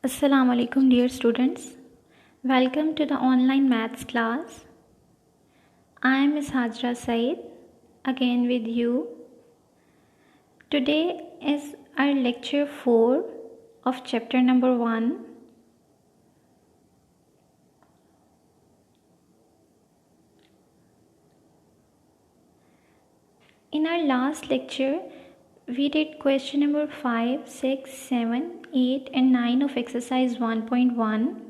Assalamu alaikum dear students. Welcome to the online maths class. I am Ms. Hajra Said again with you. Today is our lecture 4 of chapter number 1. In our last lecture, we did question number 5, 6, 7, 8 and 9 of exercise 1.1.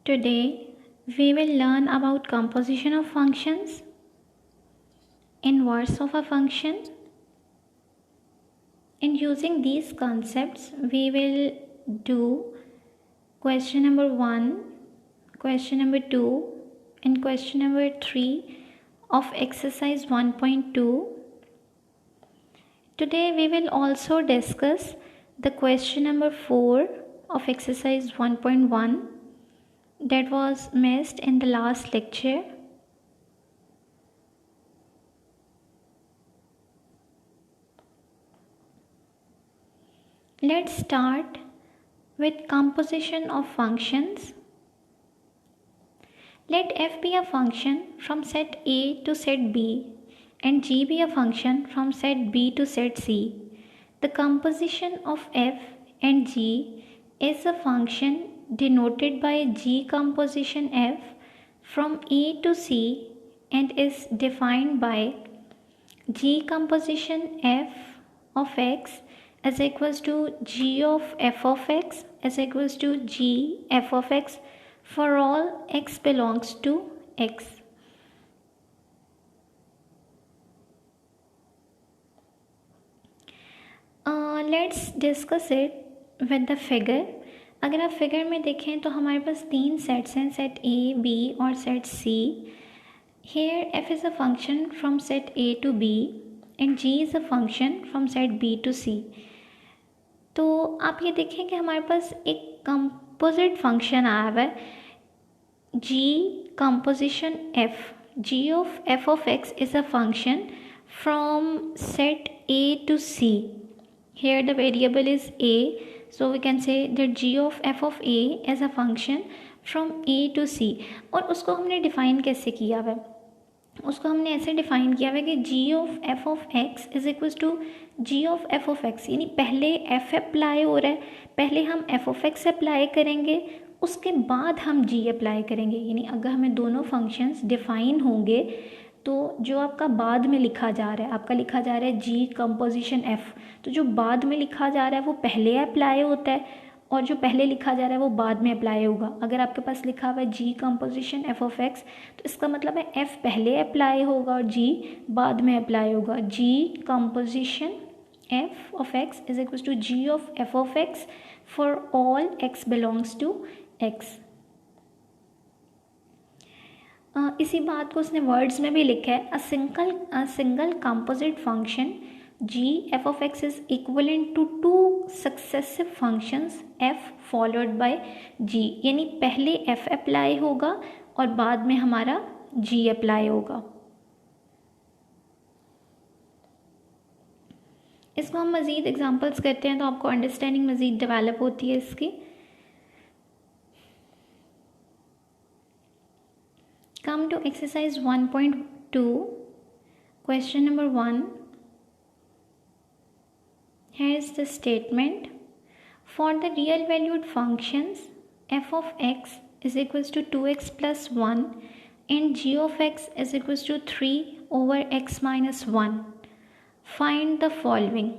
Today, we will learn about composition of functions, inverse of a function, and using these concepts, we will do question number 1, question number 2, and question number 3 of exercise 1.2. Today we will also discuss the question number 4 of exercise 1.1 that was missed in the last lecture. Let's start with composition of functions. Let f be a function from set A to set B and g be a function from set B to set C. The composition of f and g is a function denoted by g composition f from A to C and is defined by g composition f of x is equals to g of f of x is equals to g f of x for all x belongs to x. Let's discuss it with the figure. अगर आप figure में देखें तो हमारे पास 3 sets हैं, set A, B और set C. Here f is a function from set A to B and g is a function from set B to C. तो आप ये देखें कि हमारे पास एक कंपोजिट फंक्शन आया हुआ है g composition f. g of f of x is a function from set A to C. Here the variable is a, so we can say that g of f of a is a function from A to C. और उसको हमने define कैसे किया हुआ है? उसको हमने ऐसे डिफ़ाइन किया हुआ है कि g of f of x is equals to g of f of x, यानी पहले f अप्लाई हो रहा है, पहले हम f of x अप्लाई करेंगे, उसके बाद हम g अप्लाई करेंगे. यानी अगर हमें दोनों फंक्शंस डिफ़ाइन होंगे तो जो आपका बाद में लिखा जा रहा है, आपका लिखा जा रहा है g कंपोजिशन f, तो जो बाद में लिखा जा रहा है वो पहले अप्लाई होता है और जो पहले लिखा जा रहा है वो बाद में अप्लाई होगा. अगर आपके पास लिखा हुआ है g composition f of x तो इसका मतलब है f पहले अप्लाई होगा और g बाद में अप्लाई होगा. g composition f of x is equal to g of f of x for all x belongs to x. इसी बात को उसने वर्ड्स में भी लिखा है, a single composite function g f of x is equivalent to two successive functions f followed by g. यानी पहले f अप्लाई होगा और बाद में हमारा g अप्लाई होगा. इसको हम मज़ीद एग्जांपल्स करते हैं तो आपको अंडरस्टैंडिंग मज़ीद डेवलप होती है इसकी. Come to exercise 1.2, question number 1. Here is the statement. For the real valued functions f of x is equals to 2x plus 1 and g of x is equals to 3 over x minus 1. Find the following.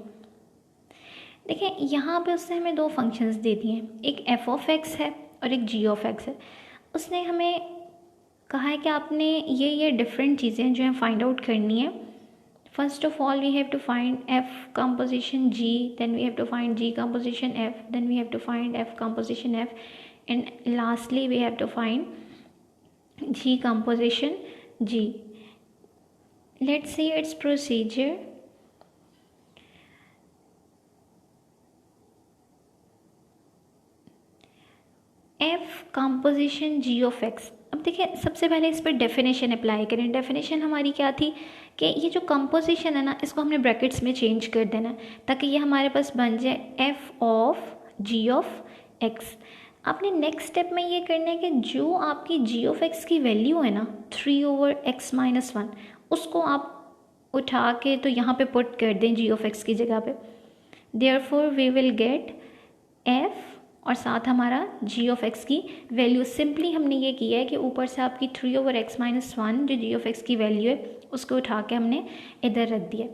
देखिए यहाँ पे उसने हमें दो functions दे दिए हैं, एक f of x है और एक g of x है. उसने हमें कहा है कि आपने ये डिफरेंट चीज़ें जो हैं फाइंड आउट करनी है. First of all we have to find f composition g, then we have to find g composition f, then we have to find f composition f, and lastly we have to find g composition g. Let's see its procedure. f composition g of x. अब देखिए सबसे पहले इस पर definition apply करें. Definition हमारी क्या थी कि ये जो कंपोजिशन है ना, इसको हमने ब्रैकेट्स में चेंज कर देना ताकि ये हमारे पास बन जाए f of g of x. आपने नेक्स्ट स्टेप में ये करना है कि जो आपकी जी ऑफ एक्स की वैल्यू है ना 3/x-1, उसको आप उठा के तो यहाँ पे पुट कर दें जी ऑफ एक्स की जगह पे। Therefore we will get f और साथ हमारा जी ऑफ एक्स की वैल्यू। सिंपली हमने ये किया है कि ऊपर से आपकी 3/x-1 जो जी ऑफ एक्स की वैल्यू है उसको उठा के हमने इधर रख दिया।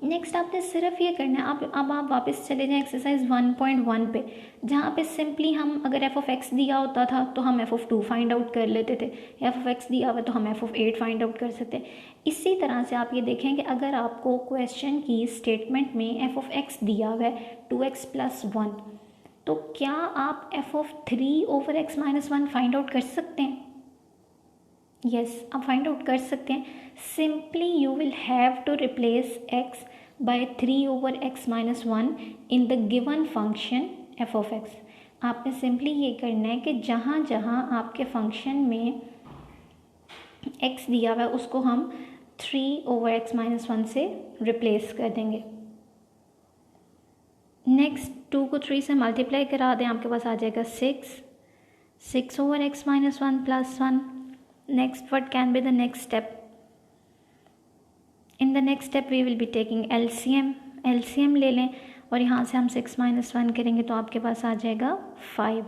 नेक्स्ट आपने सिर्फ ये करना है, अब आप वापस चले जाएं एक्सरसाइज 1.1 पे, जहाँ पे सिंपली हम अगर एफ ऑफ एक्स दिया होता था तो हम एफ ऑफ 2 फाइंड आउट कर लेते थे, एफ ऑफ एक्स दिया हुआ तो हम एफ ऑफ 8 फाइंड आउट कर सकते हैं। इसी तरह से आप ये देखें कि अगर आपको क्वेश्चन की स्टेटमेंट में एफ ऑफ एक्स दिया हुआ है 2x+1, तो क्या आप F of 3/x-1 find out कर सकते हैं? यस, आप फाइंड आउट कर सकते हैं। Simply you will have to replace x by 3/x-1 in the given function f of x. आपने सिंपली ये करना है कि जहाँ जहाँ आपके फंक्शन में x दिया हुआ है उसको हम 3/x-1 से रिप्लेस कर देंगे। नेक्स्ट 2 को 3 से मल्टीप्लाई करा दें, आपके पास आ जाएगा 6/x-1 + 1। Next, what can be the next step? In the next step we will be taking LCM ले लें और यहाँ से हम 6 - 1 करेंगे तो आपके पास आ जाएगा 5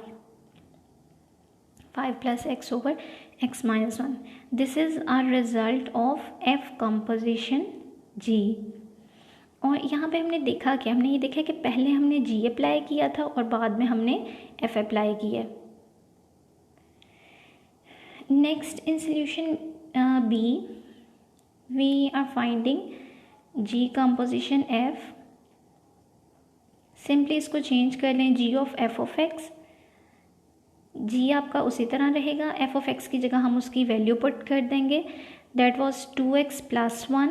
+ x/x-1। This is our result of F composition G। और यहाँ पे हमने देखा कि हमने ये देखा कि पहले हमने G अप्लाई किया था और बाद में हमने F अप्लाई किया। Next, in solution B, we are finding G composition F। Simply इसको चेंज कर लें, G of F of X। G आपका उसी तरह रहेगा, F ऑफ X की जगह हम उसकी वैल्यू पुट कर देंगे, दैट वॉज 2x+1।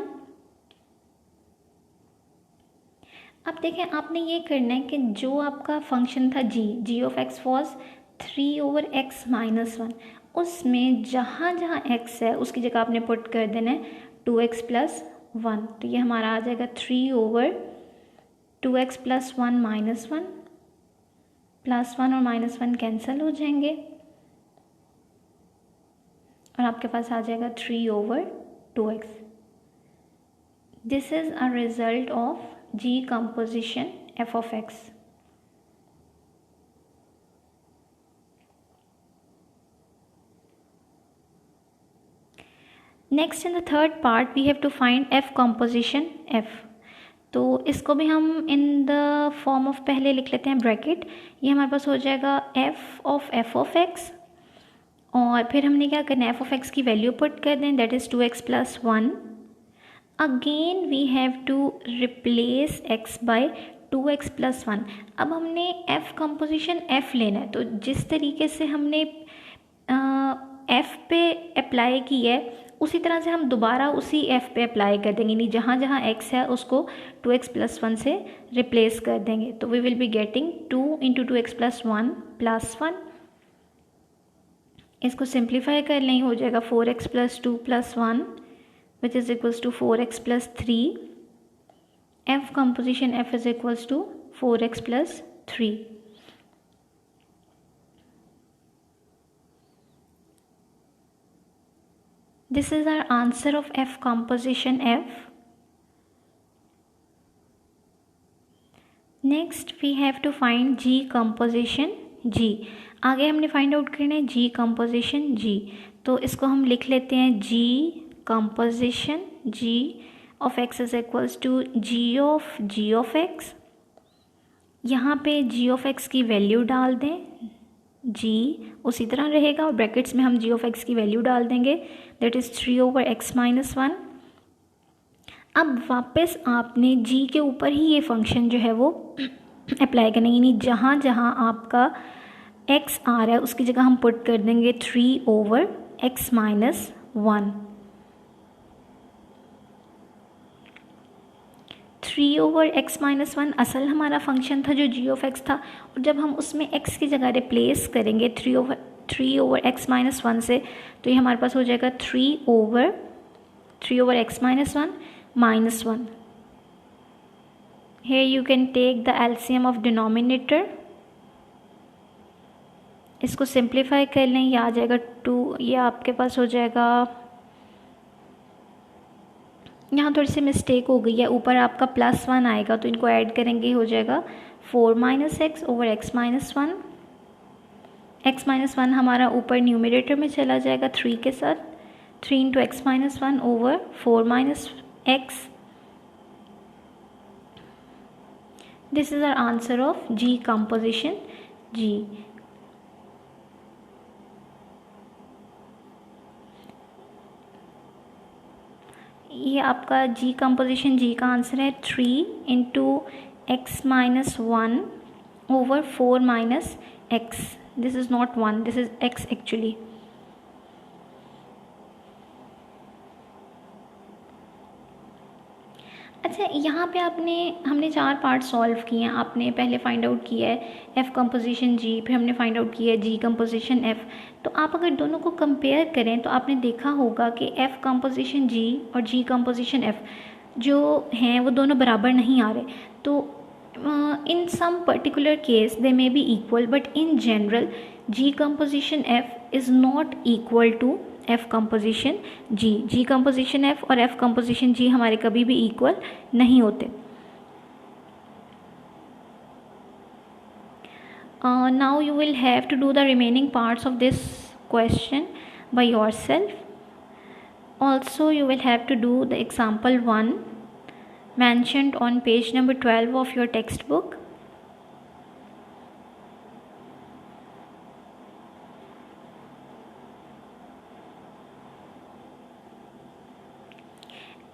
अब देखें आपने ये करना है कि जो आपका फंक्शन था G of X was 3/x-1, उसमें जहाँ जहाँ x है उसकी जगह आपने पुट कर देना है 2x+1। तो ये हमारा आ जाएगा 3/2x+1 - 1 +1 और -1 कैंसिल हो जाएंगे और आपके पास आ जाएगा 3/2x। This is a result of G composition F of X। Next in the third part we have to find F composition F। तो इसको भी हम इन द फॉर्म ऑफ पहले लिख लेते हैं ब्रैकेट। ये हमारे पास हो जाएगा F of X और फिर हमने क्या करना है, F of X की वैल्यू पुट कर दें, that is 2x+1। Again we have to replace x by 2x+1। अब हमने F कंपोजिशन F लेना है, तो जिस तरीके से हमने F पे अप्लाई की है उसी तरह से हम दोबारा उसी F पे अप्लाई कर देंगे, यानी जहाँ जहाँ x है उसको 2x+1 से रिप्लेस कर देंगे। तो we will be getting 2 × 2x+1 + 1। इसको सिंप्लीफाई कर लें, हो जाएगा 4x+2 + 1 which is equals to 4x + 3। F composition F is equals to 4x + 3। This is our answer of F composition F। Next we have to find G composition G। आगे हमने find out करना है G composition G। तो इसको हम लिख लेते हैं G composition G of X is equals to G of X। यहाँ पे G of X की वैल्यू डाल दें, G उसी तरह रहेगा और ब्रैकेट्स में हम G of X की वैल्यू डाल देंगे, दैट इज़ 3/x-1। अब वापस आपने G के ऊपर ही ये फंक्शन जो है वो अप्लाई करना है, यानी जहाँ जहाँ आपका x आ रहा है उसकी जगह हम पुट कर देंगे 3/x-1। 3/x-1 असल हमारा फंक्शन था जो G of X था, और जब हम उसमें x की जगह रिप्लेस करेंगे 3/x-1 से, तो ये हमारे पास हो जाएगा 3/x-1 - 1। here you can take the LCM of denominator, इसको सिंप्लीफाई कर लें, ये आ जाएगा 2, ये आपके पास हो जाएगा, यहाँ थोड़ी सी मिस्टेक हो गई है, ऊपर आपका +1 आएगा तो इनको ऐड करेंगे, हो जाएगा 4 - x ओवर x - 1। x - 1 हमारा ऊपर न्यूमरेटर में चला जाएगा 3 के साथ, 3 × x - 1 over 4 - x। This is our answer of G composition G। ये आपका G कंपोजिशन G का आंसर है 3 × x - 1 over 4 - x। This is not 1, this is x actually. अच्छा, यहाँ पे हमने 4 पार्ट सॉल्व किए हैं। आपने पहले फाइंड आउट किया है F कंपोजिशन G, फिर हमने फाइंड आउट किया है G कंपोजिशन F। तो आप अगर दोनों को कंपेयर करें तो आपने देखा होगा कि F कंपोजिशन G और G कंपोजिशन F जो हैं वो दोनों बराबर नहीं आ रहे। तो in some particular case they may be equal, but in general G composition F is not equal to F composition G। G composition F और F कंपोजिशन G हमारे कभी भी इक्वल नहीं होते। Now you will have to do the remaining parts of this question by yourself. Also you will have to do the example 1 mentioned on page number 12 of your textbook.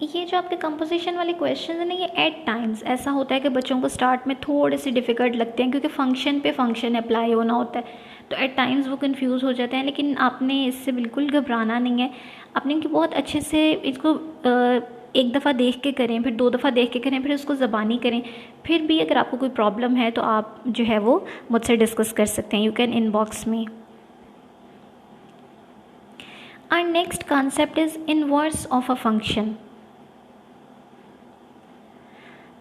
ये जो आपके composition वाले question है ना, ये eight times ऐसा होता है कि बच्चों को स्टार्ट में थोड़े से डिफ़िकल्ट लगते हैं, क्योंकि फंक्शन पे फंक्शन अप्लाई होना होता है, तो एट टाइम्स वो कंफ्यूज हो जाते हैं। लेकिन आपने इससे बिल्कुल घबराना नहीं है। आपने इनकी बहुत अच्छे से इसको एक दफ़ा देख के करें, फिर 2 दफ़ा देख के करें, फिर उसको ज़बानी करें। फिर भी अगर आपको कोई प्रॉब्लम है तो आप जो है वो मुझसे डिस्कस कर सकते हैं। You can inbox me. Our next concept is inverse of a function.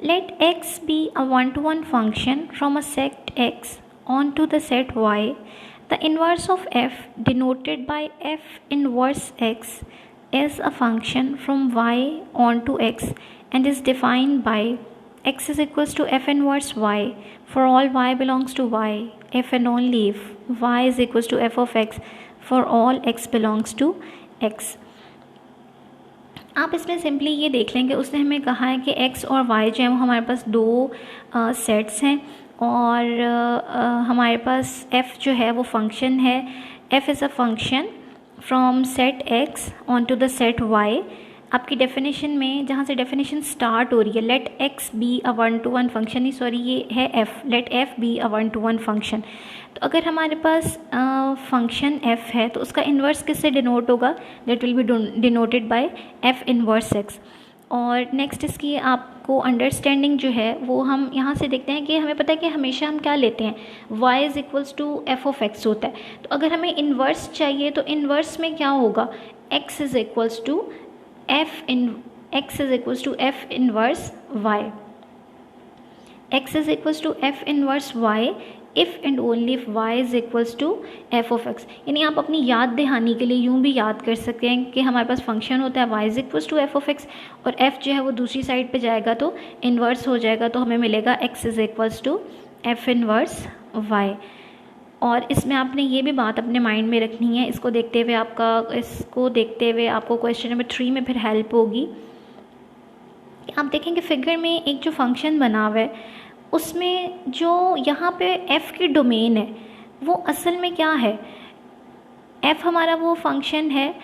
Let x be a one-to-one function from a set x onto the set y. The inverse of f, denoted by f inverse x, is a function from y onto x and is defined by x is equals to f inverse y for all y belongs to y, if and only if y is equals to f of x for all x belongs to x. आप इसमें simply ये देख लेंगे, उसने हमें कहा है कि x और y जो है वो हमारे पास 2 सेट्स हैं, और हमारे पास f जो है वो फंक्शन है। f is a function from set x onto the set सेट y। आपकी डेफिनेशन में जहाँ से डेफिनेशन स्टार्ट हो रही है, let x be a one to one function, ही सॉरी ये है f, let f be a one to one function. तो अगर हमारे पास फंक्शन f है तो उसका इन्वर्स किससे डिनोट होगा? That will be denoted by f inverse x। और नेक्स्ट इसकी आपको अंडरस्टैंडिंग जो है वो हम यहाँ से देखते हैं कि हमें पता है कि हमेशा हम क्या लेते हैं, y is equals to f of x होता है। तो अगर हमें इन्वर्स चाहिए तो इन्वर्स में क्या होगा, x is equals to f inverse y, x is equals to f inverse y if and only if y is equals to f of x। यानी आप अपनी याद दहानी के लिए यूँ भी याद कर सकते हैं कि हमारे पास फंक्शन होता है y is equals to f of x, और f जो है वो दूसरी साइड पे जाएगा तो इन्वर्स हो जाएगा, तो हमें मिलेगा x is equals to f inverse y। और इसमें आपने ये भी बात अपने माइंड में रखनी है, इसको देखते हुए आपको क्वेश्चन नंबर 3 में फिर हेल्प होगी। आप देखेंगे फिगर में एक जो फंक्शन बना हुआ है उसमें जो यहाँ पे f की डोमेन है वो असल में क्या है, f हमारा वो फंक्शन है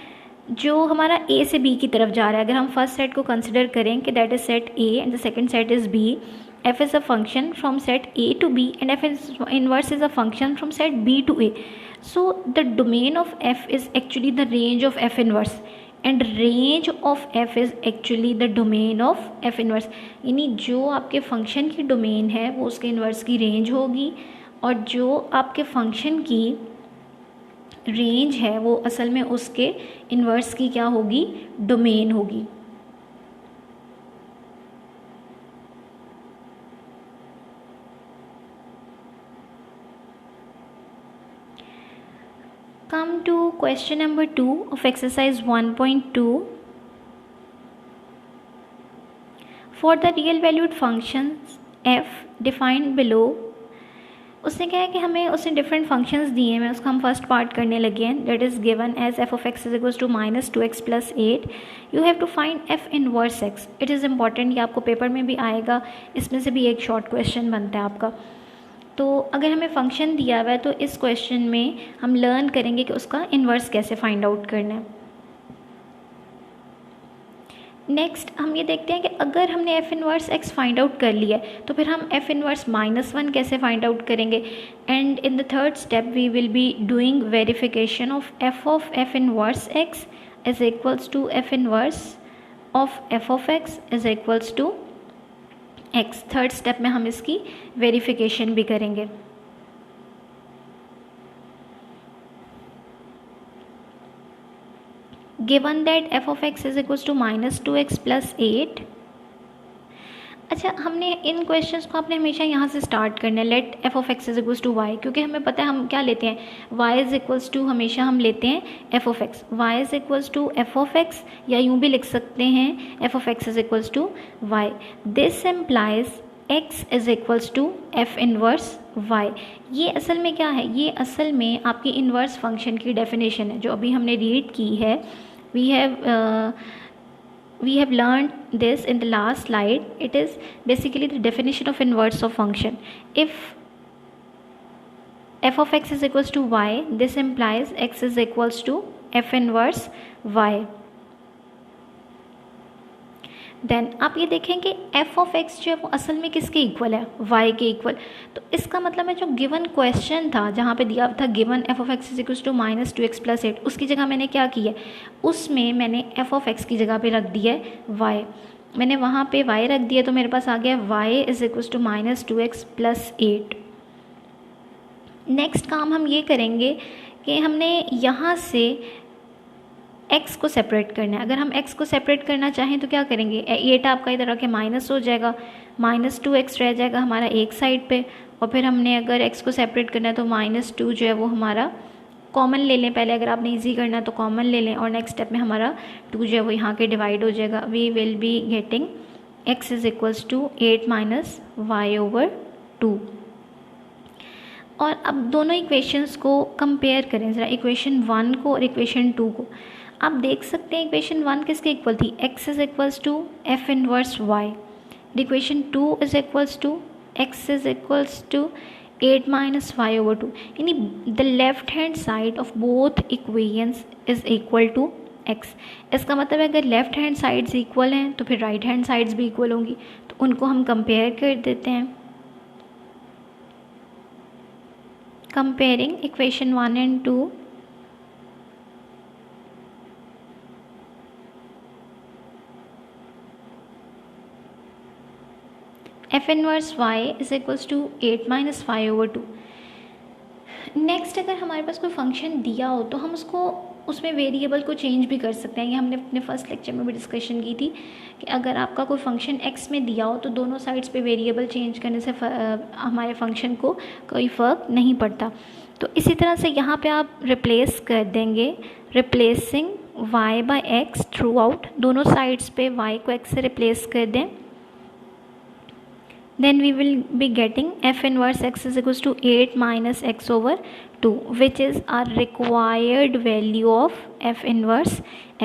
जो हमारा a से b की तरफ जा रहा है। अगर हम फर्स्ट सेट को कंसिडर करें कि that is set a and the second set is b, f is a function from set a to b and f is inverse is a function from set b to a. So the domain of f is actually the range of f inverse and range of f is actually the domain of f inverse। यानी जो आपके function की domain है वो उसके inverse की range होगी, और जो आपके फंक्शन की रेंज है वो असल में उसके इन्वर्स की क्या होगी, डोमेन होगी। come to question number 2 of exercise 1.2. For the real valued functions f defined below, उसने क्या है कि हमें उसने डिफरेंट फंक्शंस दिए हैं, उसका हम फर्स्ट पार्ट करने लगे हैं. That is given as f of x is equals to -2x + 8. You have to find f inverse x. It is important, ये आपको पेपर में भी आएगा, इसमें से भी एक शॉर्ट क्वेश्चन बनता है आपका. तो अगर हमें फंक्शन दिया हुआ है तो इस क्वेश्चन में हम लर्न करेंगे कि उसका इन्वर्स कैसे फाइंड आउट करना है. नेक्स्ट हम ये देखते हैं कि अगर हमने F inverse x find out कर लिया है तो फिर हम एफ इनवर्स -1 कैसे फाइंड आउट करेंगे. And in the third step we will be doing verification of f inverse x is equals to f inverse of f of x is equals to x. Third step में हम इसकी verification भी करेंगे. Given that f of x is equals to -2x + 8. अच्छा, हमने इन questions को आपने हमेशा यहाँ से स्टार्ट करना है. Let f of x is equals to y, क्योंकि हमें पता है हम क्या लेते हैं, वाई इज इक्वल्स टू हमेशा हम लेते हैं f of x. Y is equals to f of x, या यूँ भी लिख सकते हैं f of x is equals to y. This implies x is equals to f inverse y. ये असल में क्या है, ये असल में आपकी इनवर्स फंक्शन की डेफिनेशन है जो अभी हमने रीड की है. We have learned this in the last slide. It is basically the definition of inverse of function. If f of x is equals to y, this implies x is equals to f inverse y. Then आप ये देखें कि F of x जो है वो असल में किसके इक्वल है, वाई के इक्वल. तो इसका मतलब है जो गिवन क्वेश्चन था जहाँ पे दिया था given f of x is equal to -2x + 8, उसकी जगह मैंने क्या किया है, उसमें मैंने एफ ऑफ एक्स की जगह पे रख दिया है वाई. मैंने वहाँ पे वाई रख दिया तो मेरे पास आ गया y is equal to -2x + 8. Next काम हम ये करेंगे कि हमने यहाँ से x को सेपरेट करना है. अगर हम x को सेपरेट करना चाहें तो क्या करेंगे, 8 आपका इधर आके माइनस हो जाएगा, -2x रह जाएगा हमारा एक साइड पे. और फिर हमने अगर x को सेपरेट करना है तो -2 जो है वो हमारा कॉमन ले लें पहले, अगर आपने इजी करना है तो कॉमन ले लें. और नेक्स्ट स्टेप में हमारा 2 जो है वो यहाँ के डिवाइड हो जाएगा. We will be getting x is equals to 8 - y/2. और अब दोनों इक्वेशंस को कंपेयर करें ज़रा, इक्वेशन 1 को और इक्वेशन 2 को. आप देख सकते हैं इक्वेशन 1 किसके इक्वल थी, x is equals to f inverse y. Equation 2 is equals to x is equals to 8 - y/2. यानी the left hand side of both equations is equal to x. इसका मतलब है अगर लेफ्ट हैंड साइड्स इक्वल हैं तो फिर right hand sides भी equal होंगी. तो उनको हम कंपेयर कर देते हैं. Comparing equation 1 and 2. F inverse y is equals to 8 - y/2. Next अगर हमारे पास कोई फंक्शन दिया हो तो हम उसको उसमें वेरिएबल को चेंज भी कर सकते हैं. ये हमने अपने फर्स्ट लेक्चर में भी डिस्कशन की थी कि अगर आपका कोई फंक्शन x में दिया हो तो दोनों साइड्स पे वेरिएबल चेंज करने से हमारे फंक्शन को कोई फ़र्क नहीं पड़ता. तो इसी तरह से यहाँ पे आप रिप्लेस कर देंगे, रिप्लेसिंग y/x थ्रू आउट. दोनों साइड्स पे y को x से रिप्लेस कर दें. Then we will be getting f inverse x is equals to 8 - x/2, which is our required value of f inverse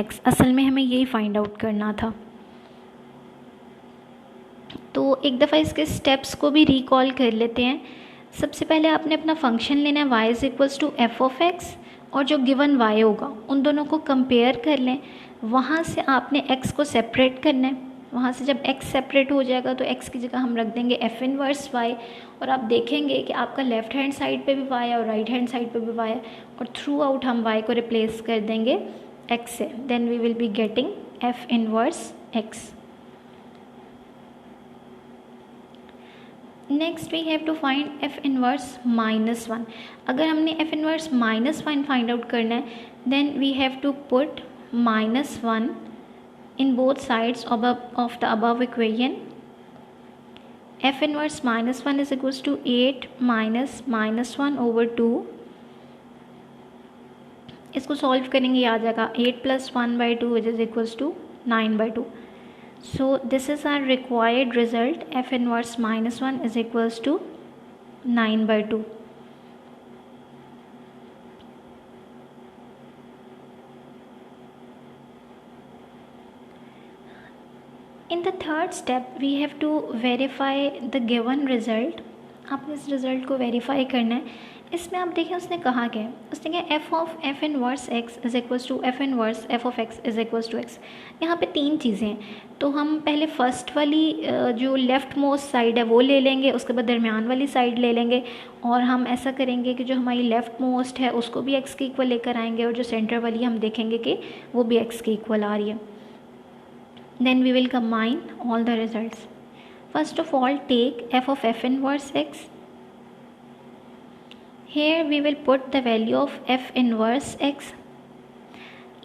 x. असल में हमें यही फाइंड आउट करना था. तो एक दफ़ा इसके स्टेप्स को भी रिकॉल कर लेते हैं. सबसे पहले आपने अपना फंक्शन लेना है y is equals to f of x, और जो गिवन y होगा उन दोनों को कंपेयर कर लें. वहाँ से आपने x को सेपरेट करना है. वहाँ से जब x सेपरेट हो जाएगा तो x की जगह हम रख देंगे f इनवर्स y. और आप देखेंगे कि आपका लेफ़्ट हैंड साइड पे भी y है और राइट हैंड साइड पे भी y है, और थ्रू आउट हम y को रिप्लेस कर देंगे x से. Then we will be getting f inverse x. Next we have to find f inverse -1. अगर हमने f इनवर्स -1 फाइंड आउट करना है then we have to put -1 in both sides of the above equation. f inverse -1 is equals to 8 - -1/2. इसको solve करेंगे, ये आ जाएगा 8 + 1/2 which is equals to 9/2. So this is our required result. F inverse -1 is equals to 9/2. In the third step, we have to verify the given result. आपने इस result को verify करना है. इसमें आप देखिए उसने कहा क्या है. उसने कहा f inverse x is equals to f inverse f of x is equals to x. यहाँ पे 3 चीज़ें हैं. तो हम पहले फर्स्ट वाली जो लेफ़्ट मोस्ट साइड है वो ले लेंगे, उसके बाद दरमियान वाली साइड ले लेंगे, और हम ऐसा करेंगे कि जो हमारी लेफ़्ट मोस्ट है उसको भी x के इक्वल लेकर आएंगे, और जो सेंटर वाली हम देखेंगे कि वो भी x के इक्वल आ रही है. Then we will combine all the results. First of all, take f inverse x. Here we will put the value of f inverse x.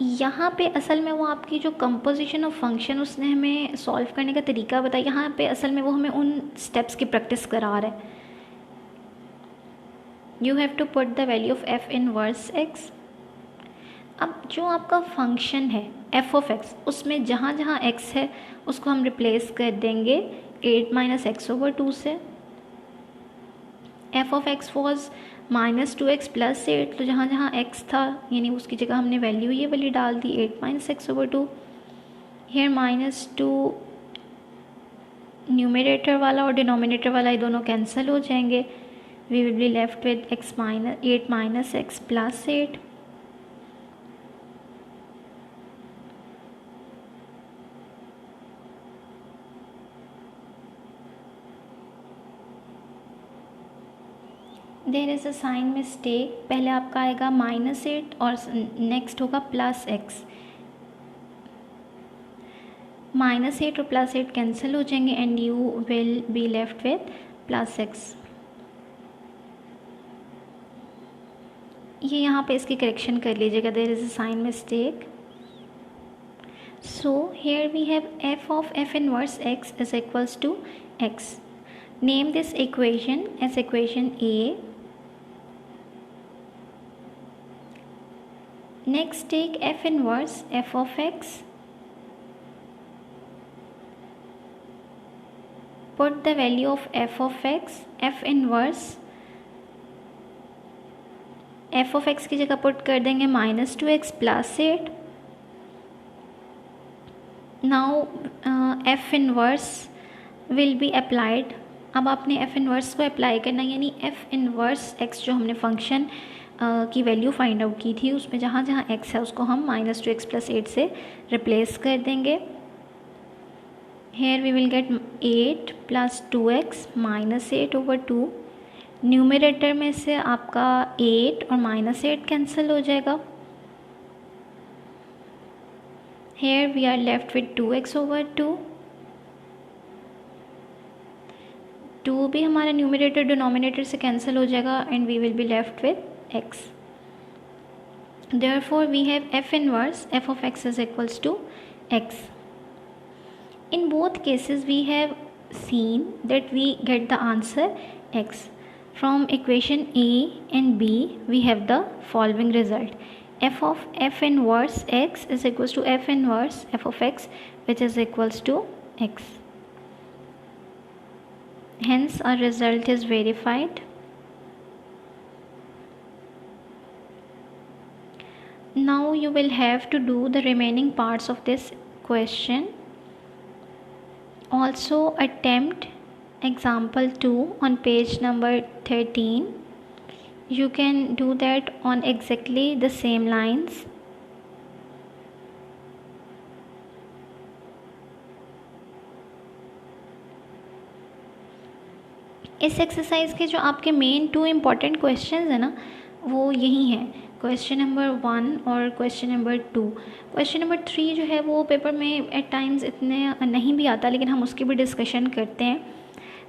यहाँ पे असल में वो आपकी जो कंपोजिशन ऑफ फंक्शन उसने हमें सॉल्व करने का तरीका बताया. यहाँ पे असल में वो हमें उन स्टेप्स की प्रैक्टिस करा रहा है. You have to put the value of f inverse x. अब जो आपका फंक्शन है f ऑफ x, उसमें जहाँ जहाँ x है उसको हम रिप्लेस कर देंगे 8 - x/2 से. f of x was -2x + 8, तो जहाँ जहाँ x था यानी उसकी जगह हमने वैल्यू ये वाली डाल दी 8 - x/2. हेयर -2 न्यूमरेटर वाला और डिनोमिनेटर वाला ये दोनों कैंसिल हो जाएंगे. We will be left with 8 - x + 8. There is a sign mistake. पहले आपका आएगा -8 और नेक्स्ट होगा +x. -8 और +8 कैंसिल हो जाएंगे and you will be left with +x. ये यहाँ पे इसकी करेक्शन कर लीजिएगा. There is a sign mistake. So here we have f of f inverse x is equals to x. Name this equation as equation A. Next take f inverse f of x. Put the value of f of x. f inverse f of x की जगह put कर देंगे -2x + 8. Now f inverse will be applied. अब आपने f inverse को apply करना, यानी f inverse x जो हमने फंक्शन की वैल्यू फाइंड आउट की थी उसमें जहाँ जहाँ x है उसको हम -2x + 8 से रिप्लेस कर देंगे. Here we will get 8 + 2x -8/2. Numerator में से आपका 8 और -8 कैंसिल हो जाएगा. Here we are left with 2x/2. 2 भी हमारा न्यूमरेटर डिनोमिनेटर से कैंसिल हो जाएगा and we will be left with x. Therefore we have f inverse f of x is equals to x. In both cases we have seen that we get the answer x. From equation A and B we have the following result. f of f inverse x is equals to f inverse f of x which is equals to x. Hence our result is verified. Now you will have to do the remaining parts of this question. Also attempt example 2 on page number 13. You can do that on exactly the same lines. इस exercise के जो आपके main 2 important questions हैं ना वो यही हैं. Question number 1 और क्वेश्चन नंबर 2. क्वेश्चन नंबर 3 जो है वो पेपर में एट टाइम्स इतने नहीं भी आता, लेकिन हम उसकी भी डिस्कशन करते हैं.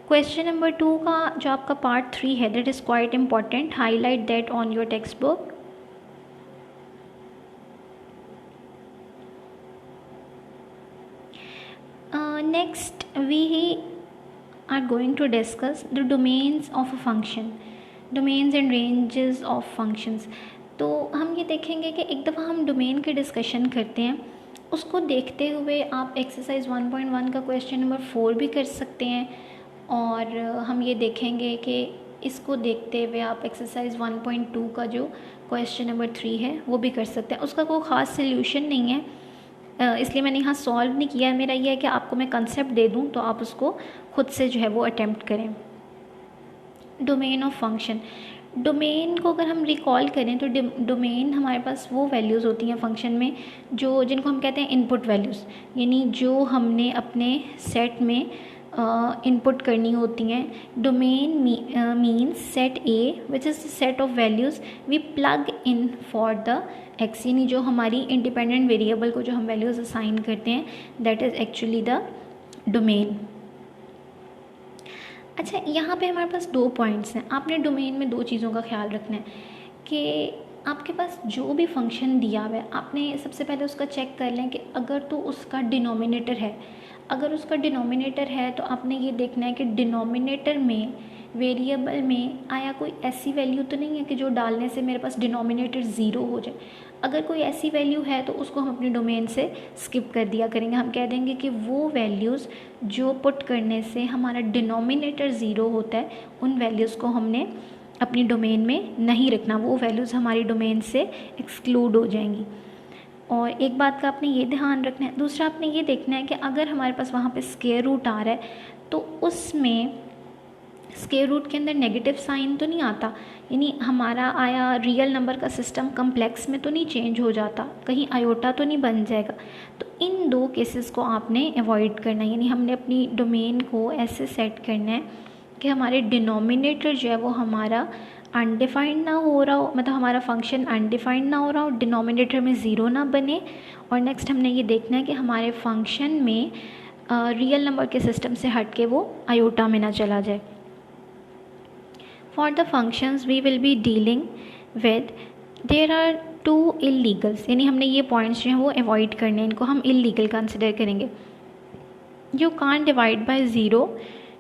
क्वेश्चन नंबर 2 का जो आपका पार्ट 3 है that is quite important. Highlight that on your textbook. Next we are going to discuss the domains of a function, domains and ranges of functions. तो हम ये देखेंगे कि एक दफ़ा हम डोमेन की डिस्कशन करते हैं, उसको देखते हुए आप एक्सरसाइज 1.1 का क्वेश्चन नंबर 4 भी कर सकते हैं, और हम ये देखेंगे कि इसको देखते हुए आप एक्सरसाइज 1.2 का जो क्वेश्चन नंबर 3 है वो भी कर सकते हैं। उसका कोई ख़ास सोल्यूशन नहीं है, इसलिए मैंने यहाँ सॉल्व नहीं किया है। मेरा ये है कि आपको मैं कंसेप्ट दे दूँ तो आप उसको खुद से जो है वो अटेम्प्ट करें। डोमेन ऑफ फंक्शन, डोमेन को अगर हम रिकॉल करें तो डोमेन हमारे पास वो वैल्यूज़ होती हैं फंक्शन में जो जिनको हम कहते हैं इनपुट वैल्यूज़, यानी जो हमने अपने सेट में इनपुट करनी होती हैं। Domain means set A which is the set of values we plug in for the x, यानी जो हमारी इंडिपेंडेंट वेरिएबल को जो हम वैल्यूज़ असाइन करते हैं that is actually the domain. अच्छा, यहाँ पे हमारे पास 2 पॉइंट्स हैं। आपने डोमेन में 2 चीज़ों का ख्याल रखना है कि आपके पास जो भी फंक्शन दिया हुआ है आपने सबसे पहले उसका चेक कर लें कि अगर तो उसका डिनोमिनेटर है, अगर उसका डिनोमिनेटर है तो आपने ये देखना है कि डिनोमिनेटर में वेरिएबल में आया कोई ऐसी वैल्यू तो नहीं है कि जो डालने से मेरे पास डिनोमिनेटर ज़ीरो हो जाए। अगर कोई ऐसी वैल्यू है तो उसको हम अपने डोमेन से स्किप कर दिया करेंगे। हम कह देंगे कि वो वैल्यूज़ जो पुट करने से हमारा डिनोमिनेटर ज़ीरो होता है उन वैल्यूज़ को हमने अपनी डोमेन में नहीं रखना, वो वैल्यूज़ हमारी डोमेन से एक्सक्लूड हो जाएंगी। और एक बात का आपने ये ध्यान रखना है। दूसरा आपने ये देखना है कि अगर हमारे पास वहाँ पे स्क्वायर रूट आ रहा है तो उसमें स्क्वायर रूट के अंदर नेगेटिव साइन तो नहीं आता, यानी हमारा आया रियल नंबर का सिस्टम कम्प्लेक्स में तो नहीं चेंज हो जाता, कहीं आयोटा तो नहीं बन जाएगा। तो इन 2 केसेस को आपने अवॉइड करना है, यानी हमने अपनी डोमेन को ऐसे सेट करना है कि हमारे डिनोमिनेटर जो है वो हमारा अनडिफाइंड ना हो रहा हो, मतलब हमारा फंक्शन अनडिफाइंड ना हो रहा हो, डिनोमिनेटर में ज़ीरो ना बने। और नेक्स्ट हमने ये देखना है कि हमारे फंक्शन में रियल नंबर के सिस्टम से हट के वो आयोटा में ना चला जाए। For the functions we will be dealing with, there are 2 illegals, यानी हमने ये पॉइंट्स जो हैं वो अवॉइड करने हैं, इनको हम इलीगल कंसिडर करेंगे। You can't divide by 0,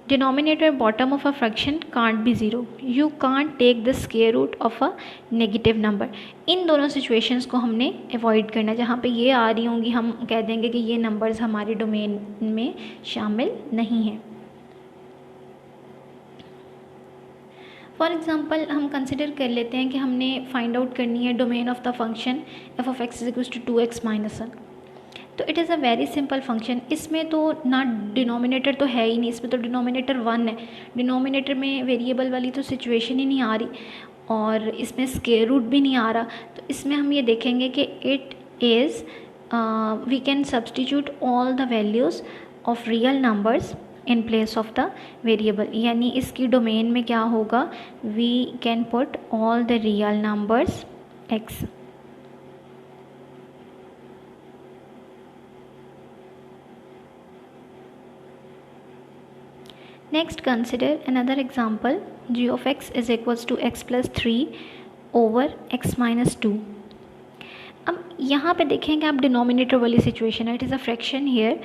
denominator bottom of a fraction can't be 0, you can't take the square root of a negative number। इन दोनों सिचुएशंस को हमने अवॉइड करना है। जहाँ पे ये आ रही होंगी हम कह देंगे कि ये नंबर्स हमारे डोमेन में शामिल नहीं हैं। फॉर एग्ज़ाम्पल हम कंसिडर कर लेते हैं कि हमने फाइंड आउट करनी है domain of the function f of x is equals to 2x minus 1। तो it is a very simple function. इसमें तो ना डिनोमिनेटर तो है ही नहीं, इसमें तो डिनोमिनेटर 1 है, डिनोमिनेटर में वेरिएबल वाली तो सिचुएशन ही नहीं आ रही और इसमें स्क्वायर रूट भी नहीं आ रहा। तो इसमें हम ये देखेंगे कि it is we can substitute all the values of real numbers in place of the variable, यानी इसकी डोमेन में क्या होगा, we can put all the real numbers x। Next consider another example, g of x is equals to x plus 3 over x minus 2। अब यहाँ पे देखेंगे आप डिनोमिनेटर वाली सिचुएशन है, it is a fraction here.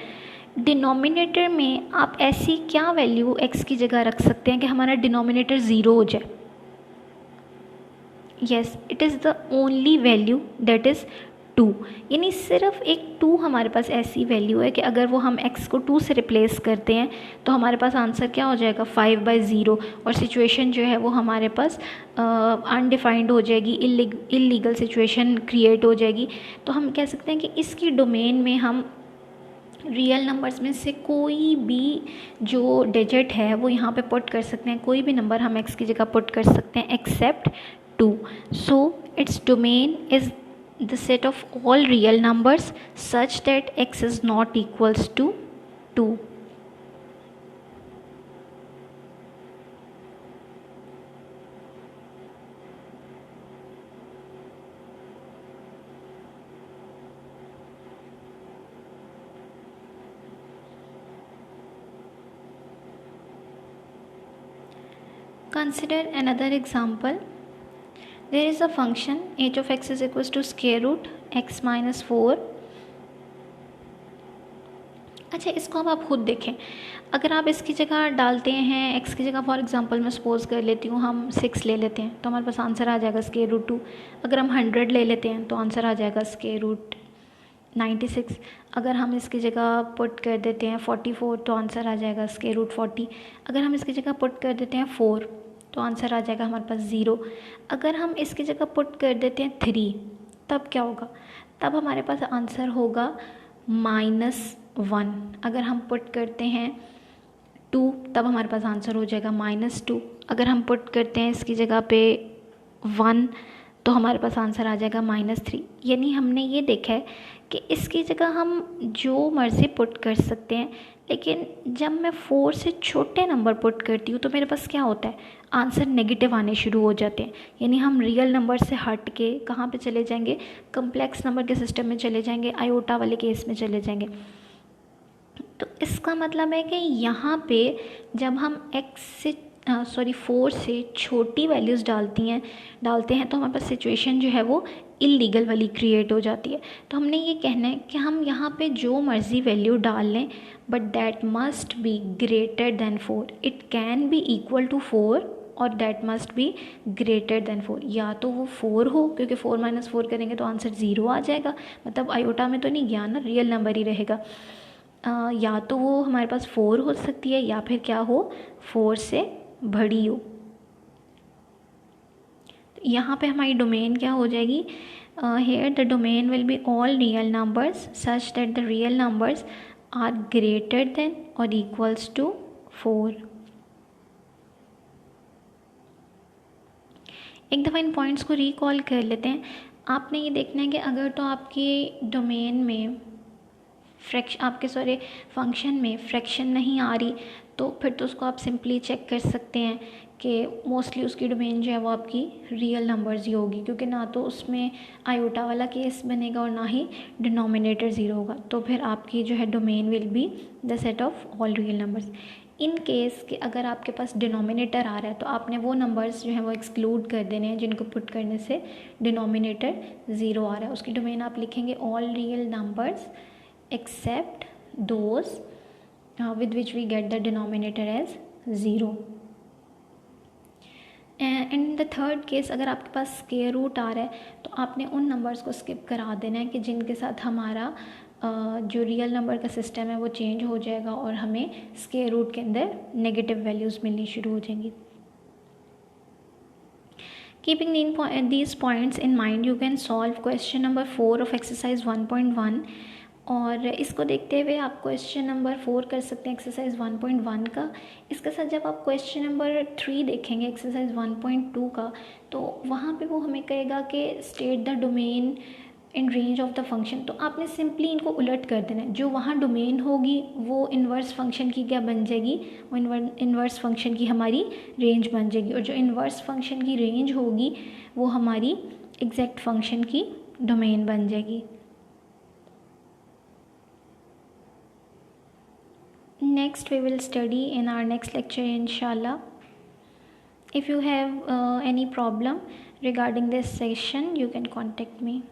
Denominator में आप ऐसी क्या वैल्यू x की जगह रख सकते हैं कि हमारा डिनोमिनेटर ज़ीरो हो जाए। Yes, it is the only value that is 2, यानी सिर्फ एक 2 हमारे पास ऐसी वैल्यू है कि अगर वो हम x को 2 से रिप्लेस करते हैं तो हमारे पास आंसर क्या हो जाएगा 5/0, और सिचुएशन जो है वो हमारे पास अनडिफाइंड हो जाएगी, इलीगल सिचुएशन क्रिएट हो जाएगी। तो हम कह सकते हैं कि इसकी डोमेन में हम रियल नंबर्स में से कोई भी जो डिजिट है वो यहाँ पे पुट कर सकते हैं, कोई भी नंबर हम x की जगह पुट कर सकते हैं except 2। So its domain is the set of all real numbers such that x is not equals to 2। Consider another example. There is a function h of x is equals to square root x minus 4। अच्छा, इसको अब आप खुद देखें। अगर आप इसकी जगह डालते हैं x की जगह, फॉर एग्जांपल मैं सपोज़ कर लेती हूँ हम 6 ले लेते हैं, तो हमारे पास आंसर आ जाएगा √2। अगर हम 100 ले लेते हैं तो आंसर आ जाएगा √96। अगर हम इसकी जगह पुट कर देते हैं 44 तो आंसर आ जाएगा √40। अगर हम इसकी जगह पुट कर देते हैं 4 तो आंसर आ जाएगा हमारे पास 0। अगर हम इसकी जगह पुट कर देते हैं 3 तब क्या होगा? तब हमारे पास आंसर होगा -1। अगर हम पुट करते हैं 2 तब हमारे पास आंसर हो जाएगा -2। अगर हम पुट करते हैं इसकी जगह पे 1 तो हमारे पास आंसर आ जाएगा -3। यानी हमने ये देखा है कि इसकी जगह हम जो मर्ज़ी पुट कर सकते हैं, लेकिन जब मैं 4 से छोटे नंबर पुट करती हूँ तो मेरे पास क्या होता है? आंसर नेगेटिव आने शुरू हो जाते हैं। यानी हम रियल नंबर से हट के कहाँ पे चले जाएंगे? कम्प्लेक्स नंबर के सिस्टम में चले जाएंगे, आयोटा वाले केस में चले जाएंगे। तो इसका मतलब है कि यहाँ पे जब हम 4 से छोटी वैल्यूज़ डालते हैं तो हमारे पास सिचुएशन जो है वो इलीगल वाली क्रिएट हो जाती है। तो हमने ये कहना है कि हम यहाँ पे जो मर्ज़ी वैल्यू डाल लें, but that must be greater than 4। It can be equal to 4 और that must be greater than 4। या तो वो 4 हो, क्योंकि 4 - 4 करेंगे तो आंसर 0 आ जाएगा, मतलब आयोटा में तो नहीं गया ना, रियल नंबर ही रहेगा। या तो वो हमारे पास 4 हो सकती है या फिर क्या हो, 4 से बड़ी हो। तो यहाँ पे हमारी डोमेन क्या हो जाएगी? Here the domain will be all real numbers such that the real numbers are greater than और इक्वल्स टू 4। एक दफ़ा इन पॉइंट्स को रिकॉल कर लेते हैं। आपने ये देखना है कि अगर तो आपके डोमेन में फंक्शन में फ्रैक्शन नहीं आ रही, तो फिर तो उसको आप सिंपली चेक कर सकते हैं कि मोस्टली उसकी डोमेन जो है वो आपकी रियल नंबर्स ही होगी, क्योंकि ना तो उसमें आयोटा वाला केस बनेगा और ना ही डिनोमिनेटर 0 होगा। तो फिर आपकी जो है domain will be the set of all real numbers. In case कि अगर आपके पास डिनोमिनेटर आ रहा है तो आपने वो नंबर्स जो है वो एक्सक्लूड कर देने हैं जिनको पुट करने से डिनोमिनेटर 0 आ रहा है। उसकी डोमेन आप लिखेंगे all real numbers except those with which we get the denominator as 0. In the third case, अगर आपके पास स्क्वायर रूट आ रहा है तो आपने उन नंबर्स को स्किप करा देना है कि जिनके साथ हमारा जो रियल नंबर का सिस्टम है वो चेंज हो जाएगा और हमें स्क्वायर रूट के अंदर नेगेटिव वैल्यूज़ मिलनी शुरू हो जाएंगी। Keeping these points in mind, you can solve question number 4 of exercise 1.1। और इसको देखते हुए आप क्वेश्चन नंबर 4 कर सकते हैं एक्सरसाइज 1.1 का। इसके साथ जब आप क्वेश्चन नंबर 3 देखेंगे एक्सरसाइज 1.2 का, तो वहाँ पे वो हमें कहेगा कि state the domain in range of the function. तो आपने सिंपली इनको उलट कर देना है। जो वहाँ डोमेन होगी वो इन्वर्स फंक्शन की क्या बन जाएगी? वो इन्वर्स फंक्शन की हमारी रेंज बन जाएगी, और जो इन्वर्स फंक्शन की रेंज होगी वो हमारी एग्जैक्ट फंक्शन की डोमेन बन जाएगी। Next we will study in our next lecture inshallah. If you have any problem regarding this session, you can contact me.